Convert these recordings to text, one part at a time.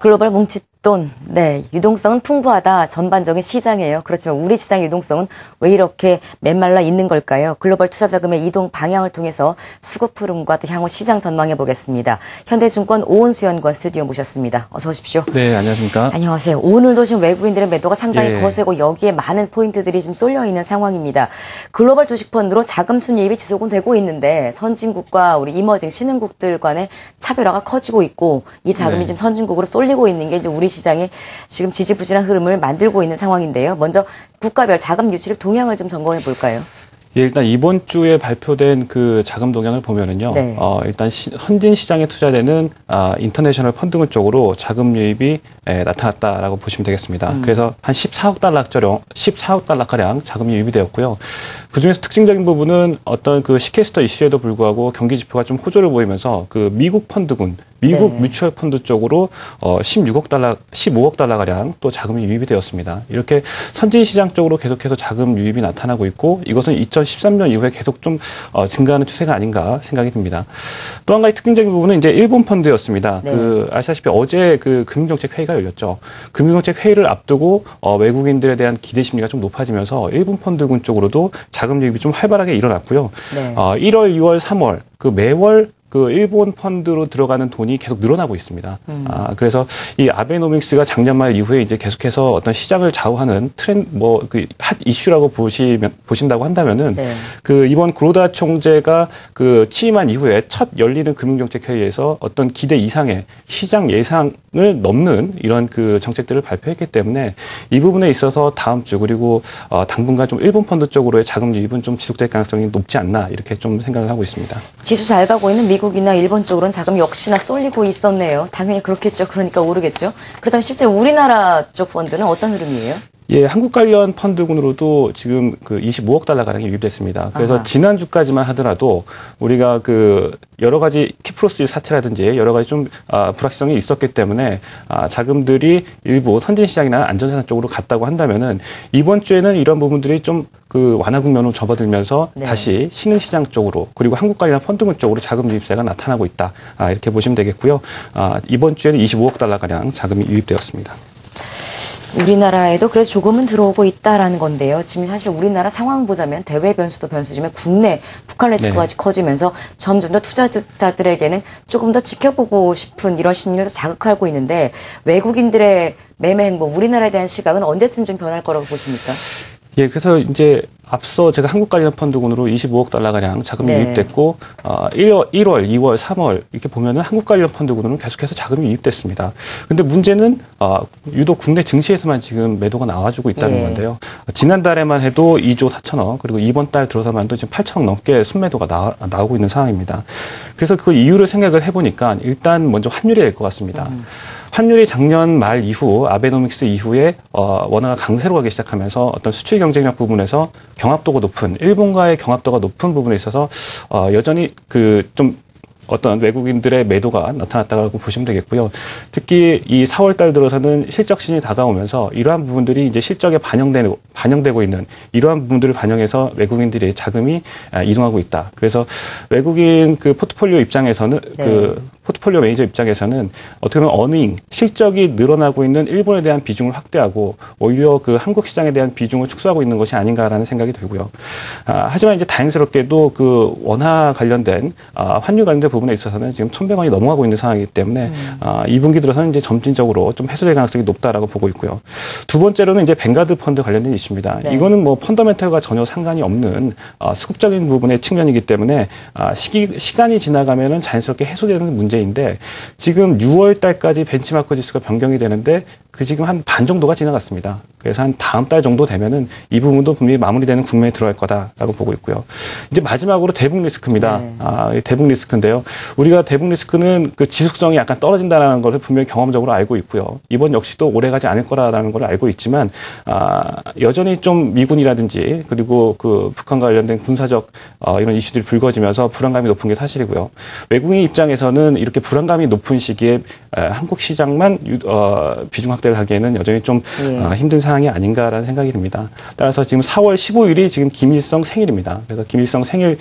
글로벌 뭉칫돈, 네, 유동성은 풍부하다. 전반적인 시장이에요. 그렇지만 우리 시장의 유동성은 왜 이렇게 메말라 있는 걸까요? 글로벌 투자자금의 이동 방향을 통해서 수급 흐름과 또 향후 시장 전망해 보겠습니다. 현대증권 오은수 연구원 스튜디오 모셨습니다. 어서 오십시오. 네, 안녕하십니까. 안녕하세요. 오늘도 지금 외국인들의 매도가 상당히 예. 거세고 여기에 많은 포인트들이 지금 쏠려 있는 상황입니다. 글로벌 주식펀드로 자금 순이입이 지속은 되고 있는데 선진국과 우리 이머징 신흥국들 간의 차별화가 커지고 있고 이 자금이 네. 지금 선진국으로 쏠리고 있는 게 이제 우리 시장에 지금 지지부진한 흐름을 만들고 있는 상황인데요. 먼저 국가별 자금 유출입 동향을 좀 점검해 볼까요? 예, 일단 이번 주에 발표된 그 자금 동향을 보면은요. 네. 일단 헌진 시장에 투자되는 인터내셔널 펀드군 쪽으로 자금 유입이 나타났다라고 보시면 되겠습니다. 그래서 한 14억 달러가량 자금이 유입이 되었고요. 그중에서 특징적인 부분은 어떤 그 시캐스터 이슈에도 불구하고 경기 지표가 좀 호조를 보이면서 그 미국 펀드군, 미국 네. 뮤추얼 펀드 쪽으로 15억 달러가량 또 자금이 유입이 되었습니다. 이렇게 선진 시장 쪽으로 계속해서 자금 유입이 나타나고 있고 이것은 2013년 이후에 계속 좀 증가하는 추세가 아닌가 생각이 듭니다. 또 한 가지 특징적인 부분은 이제 일본 펀드였습니다. 네. 아시다시피 어제 그 금융정책 회의가 열렸죠. 금융정책 회의를 앞두고 외국인들에 대한 기대 심리가 좀 높아지면서 일본 펀드군 쪽으로도 자금 유입이 좀 활발하게 일어났고요. 네. 1월, 2월, 3월 그 매월 그 일본 펀드로 들어가는 돈이 계속 늘어나고 있습니다. 그래서 이 아베노믹스가 작년 말 이후에 이제 계속해서 어떤 시장을 좌우하는 핫 이슈라고 보신다고 한다면은 네. 그 이번 구로다 총재가 그 취임한 이후에 첫 열리는 금융정책 회의에서 어떤 기대 이상의 시장 예상을 넘는 이런 그 정책들을 발표했기 때문에 이 부분에 있어서 다음 주 그리고 당분간 좀 일본 펀드 쪽으로의 자금 유입은 좀 지속될 가능성이 높지 않나 이렇게 좀 생각을 하고 있습니다. 지수 잘 가고 있는 미국이나 일본 쪽으로는 자금이 역시나 쏠리고 있었네요. 당연히 그렇겠죠. 그러니까 오르겠죠. 그렇다면 실제 우리나라 쪽 펀드는 어떤 흐름이에요? 예, 한국 관련 펀드군으로도 지금 그 25억 달러가량이 유입됐습니다. 그래서 아하. 지난주까지만 하더라도 우리가 그 여러 가지 키프로스 사태라든지 여러 가지 좀 불확실성이 있었기 때문에 자금들이 일부 선진시장이나 안전자산 쪽으로 갔다고 한다면은 이번 주에는 이런 부분들이 좀 그 완화 국면으로 접어들면서 네. 다시 신흥시장 쪽으로 그리고 한국 관련 펀드군 쪽으로 자금 유입세가 나타나고 있다. 이렇게 보시면 되겠고요. 이번 주에는 25억 달러가량 자금이 유입되었습니다. 우리나라에도 그래도 조금은 들어오고 있다라는 건데요. 지금 사실 우리나라 상황 보자면 대외 변수도 변수지만 국내 북한 리스크까지 커지면서 점점 더 투자자들에게는 조금 더 지켜보고 싶은 이런 심리를 자극하고 있는데 외국인들의 매매 행보, 우리나라에 대한 시각은 언제쯤 좀 변할 거라고 보십니까? 예, 그래서 이제 앞서 제가 한국 관련 펀드군으로 25억 달러가량 자금이 네. 유입됐고 1월, 2월, 3월 이렇게 보면은 한국 관련 펀드군으로는 계속해서 자금이 유입됐습니다. 근데 문제는 유독 국내 증시에서만 지금 매도가 나와주고 있다는 예. 건데요. 지난달에만 해도 2조 4천억 그리고 이번 달 들어서만도 지금 8천억 넘게 순매도가 나오고 있는 상황입니다. 그래서 그 이유를 생각을 해보니까 일단 먼저 환율이 될 것 같습니다. 환율이 작년 말 이후 아베노믹스 이후에 원화가 강세로 가기 시작하면서 어떤 수출 경쟁력 부분에서 경합도가 높은 일본과의 경합도가 높은 부분에 있어서 여전히 그 좀 어떤 외국인들의 매도가 나타났다고 보시면 되겠고요. 특히 이 4월 달 들어서는 실적 시즌이 다가오면서 이러한 부분들이 이제 실적에 반영되고 있는 이러한 부분들을 반영해서 외국인들의 자금이 이동하고 있다. 그래서 외국인 그 포트폴리오 입장에서는 네. 그 포트폴리오 매니저 입장에서는 어떻게 보면 어닝, 실적이 늘어나고 있는 일본에 대한 비중을 확대하고 오히려 그 한국 시장에 대한 비중을 축소하고 있는 것이 아닌가라는 생각이 들고요. 하지만 이제 다행스럽게도 그 원화 관련된 환율 관련된 부분에 있어서는 지금 1,100원이 넘어가고 있는 상황이기 때문에 2분기 들어서는 이제 점진적으로 좀 해소될 가능성이 높다라고 보고 있고요. 두 번째로는 이제 뱅가드 펀드 관련된 이슈입니다. 네. 이거는 뭐 펀더멘털과 전혀 상관이 없는 수급적인 부분의 측면이기 때문에 시간이 지나가면은 자연스럽게 해소되는 문제인데 지금 6월 달까지 벤치마크 지수가 변경이 되는데 그 지금 한 반 정도가 지나갔습니다. 그래서 한 다음 달 정도 되면은 이 부분도 분명히 마무리되는 국면에 들어갈 거다라고 보고 있고요. 이제 마지막으로 대북 리스크입니다. 네. 대북 리스크인데요. 우리가 대북 리스크는 그 지속성이 약간 떨어진다는 것을 분명히 경험적으로 알고 있고요. 이번 역시도 오래가지 않을 거라는 걸 알고 있지만 여전히 좀 미군이라든지 그리고 그 북한과 관련된 군사적 이런 이슈들이 불거지면서 불안감이 높은 게 사실이고요. 외국인 입장에서는 이렇게 불안감이 높은 시기에 한국 시장만 비중 확대를 하기에는 여전히 좀 힘든 상황이 아닌가라는 생각이 듭니다. 따라서 지금 4월 15일이 지금 김일성 생일입니다. 그래서 김일성 생일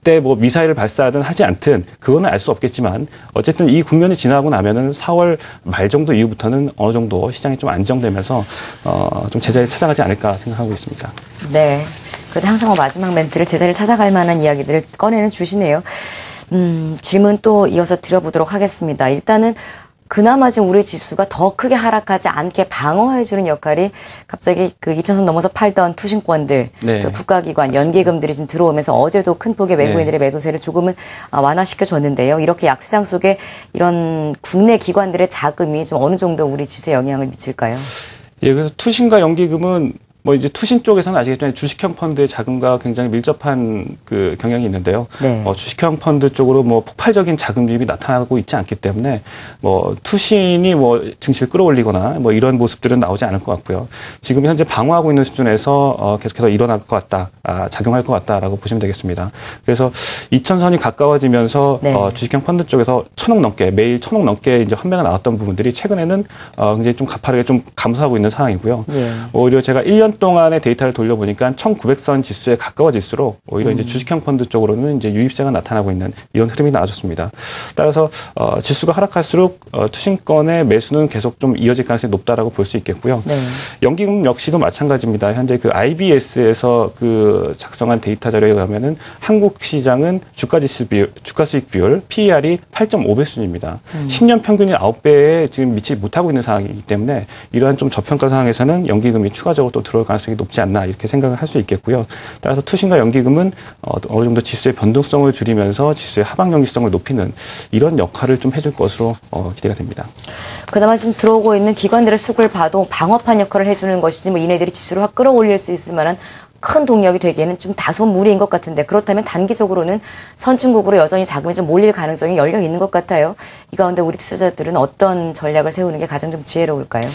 때 뭐 미사일을 발사하든 하지 않든 그거는 알 수 없겠지만 어쨌든 이 국면이 지나고 나면은 4월 말 정도 이후부터는 어느 정도 시장이 좀 안정되면서 좀 제자리를 찾아가지 않을까 생각하고 있습니다. 네. 그래도 항상 마지막 멘트를 제자리를 찾아갈 만한 이야기들을 꺼내는 주시네요. 질문 또 이어서 드려보도록 하겠습니다. 일단은 그나마 지금 우리 지수가 더 크게 하락하지 않게 방어해주는 역할이 갑자기 그 2,000선 넘어서 팔던 투신권들, 네. 또 국가기관, 연기금들이 지금 들어오면서 어제도 큰 폭의 외국인들의 매도세를 조금은 완화시켜줬는데요. 이렇게 약세장 속에 이런 국내 기관들의 자금이 좀 어느 정도 우리 지수에 영향을 미칠까요? 예, 그래서 투신과 연기금은 뭐 이제 투신 쪽에서는 아시겠지만 주식형 펀드의 자금과 굉장히 밀접한 그 경향이 있는데요. 네. 주식형 펀드 쪽으로 뭐 폭발적인 자금 유입이 나타나고 있지 않기 때문에 뭐 투신이 뭐 증시를 끌어올리거나 뭐 이런 모습들은 나오지 않을 것 같고요. 지금 현재 방어하고 있는 수준에서 계속해서 일어날 것 같다, 작용할 것 같다라고 보시면 되겠습니다. 그래서 2,000선이 가까워지면서 네. 주식형 펀드 쪽에서 1,000억 넘게 매일 1,000억 넘게 이제 환매가 나왔던 부분들이 최근에는 굉장히 좀 가파르게 좀 감소하고 있는 상황이고요. 예. 오히려 제가 1년 동안의 데이터를 돌려보니까 1,900선 지수에 가까워질수록 오히려 이제 주식형 펀드 쪽으로는 이제 유입세가 나타나고 있는 이런 흐름이 나와줬습니다. 따라서 지수가 하락할수록 투신권의 매수는 계속 좀 이어질 가능성이 높다라고 볼 수 있겠고요. 네. 연기금 역시도 마찬가지입니다. 현재 그 IBS에서 그 작성한 데이터 자료에 의하면은 한국 시장은 주가 수익 비율 PER이 8.5배 수준입니다. 10년 평균이 9배에 지금 미치지 못하고 있는 상황이기 때문에 이러한 좀 저평가 상황에서는 연기금이 추가적으로 또 들어올 가능성이 높지 않나 이렇게 생각을 할 수 있겠고요. 따라서 투신과 연기금은 어느 정도 지수의 변동성을 줄이면서 지수의 하방 연기성을 높이는 이런 역할을 좀 해줄 것으로 기대가 됩니다. 그나마 지금 들어오고 있는 기관들의 수급을 봐도 방어판 역할을 해주는 것이지 뭐 이네들이 지수를 확 끌어올릴 수 있을 만한 큰 동력이 되기에는 좀 다소 무리인 것 같은데 그렇다면 단기적으로는 선진국으로 여전히 자금이 좀 몰릴 가능성이 열려 있는 것 같아요. 이 가운데 우리 투자자들은 어떤 전략을 세우는 게 가장 좀 지혜로울까요?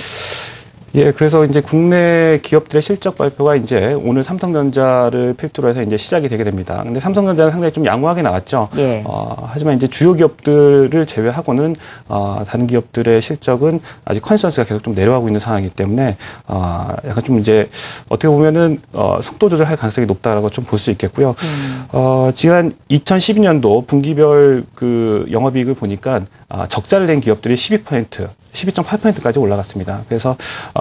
예, 그래서 이제 국내 기업들의 실적 발표가 이제 오늘 삼성전자를 필두로 해서 이제 시작이 되게 됩니다. 근데 삼성전자는 상당히 좀 양호하게 나왔죠. 예. 하지만 이제 주요 기업들을 제외하고는 다른 기업들의 실적은 아직 컨센서스가 계속 좀 내려가고 있는 상황이기 때문에 약간 좀 이제 어떻게 보면은 속도 조절할 가능성이 높다라고 좀 볼 수 있겠고요. 지난 2012년도 분기별 그 영업이익을 보니까 적자를 낸 기업들이 12.8%까지 올라갔습니다. 그래서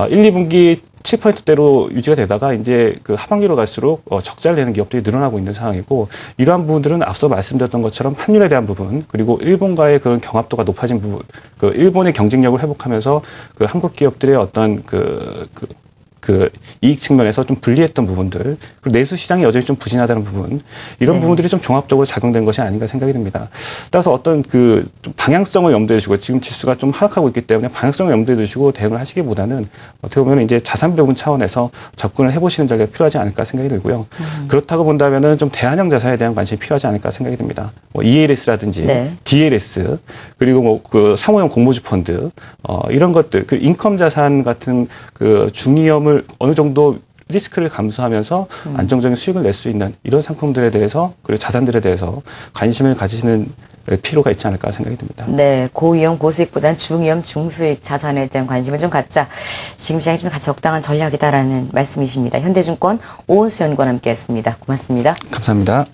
1, 2분기 7%대로 유지가 되다가 이제 그 하반기로 갈수록 적자를 내는 기업들이 늘어나고 있는 상황이고 이러한 부분들은 앞서 말씀드렸던 것처럼 환율에 대한 부분 그리고 일본과의 그런 경합도가 높아진 부분, 그 일본의 경쟁력을 회복하면서 그 한국 기업들의 어떤 그 이익 측면에서 좀 불리했던 부분들, 그리고 내수 시장이 여전히 좀 부진하다는 부분, 이런 네. 부분들이 좀 종합적으로 작용된 것이 아닌가 생각이 듭니다. 따라서 어떤 그 좀 방향성을 염두에 두시고 지금 지수가 좀 하락하고 있기 때문에 방향성을 염두에 두시고 대응을 하시기보다는 어떻게 보면 이제 자산 배분 차원에서 접근을 해보시는 전략이 필요하지 않을까 생각이 들고요. 그렇다고 본다면은 좀 대안형 자산에 대한 관심이 필요하지 않을까 생각이 듭니다. 뭐 ELS라든지 네. DLS 그리고 뭐 그 사모형 공모주 펀드 이런 것들, 그 인컴 자산 같은 그 중위험을 어느 정도 리스크를 감수하면서 안정적인 수익을 낼 수 있는 이런 상품들에 대해서 그리고 자산들에 대해서 관심을 가지시는 필요가 있지 않을까 생각이 듭니다. 네, 고위험, 고수익보다는 중위험, 중수익 자산에 대한 관심을 좀 갖자. 지금 시장이 좀 적당한 전략이다라는 말씀이십니다. 현대증권 오은수 연구원 함께했습니다. 고맙습니다. 감사합니다.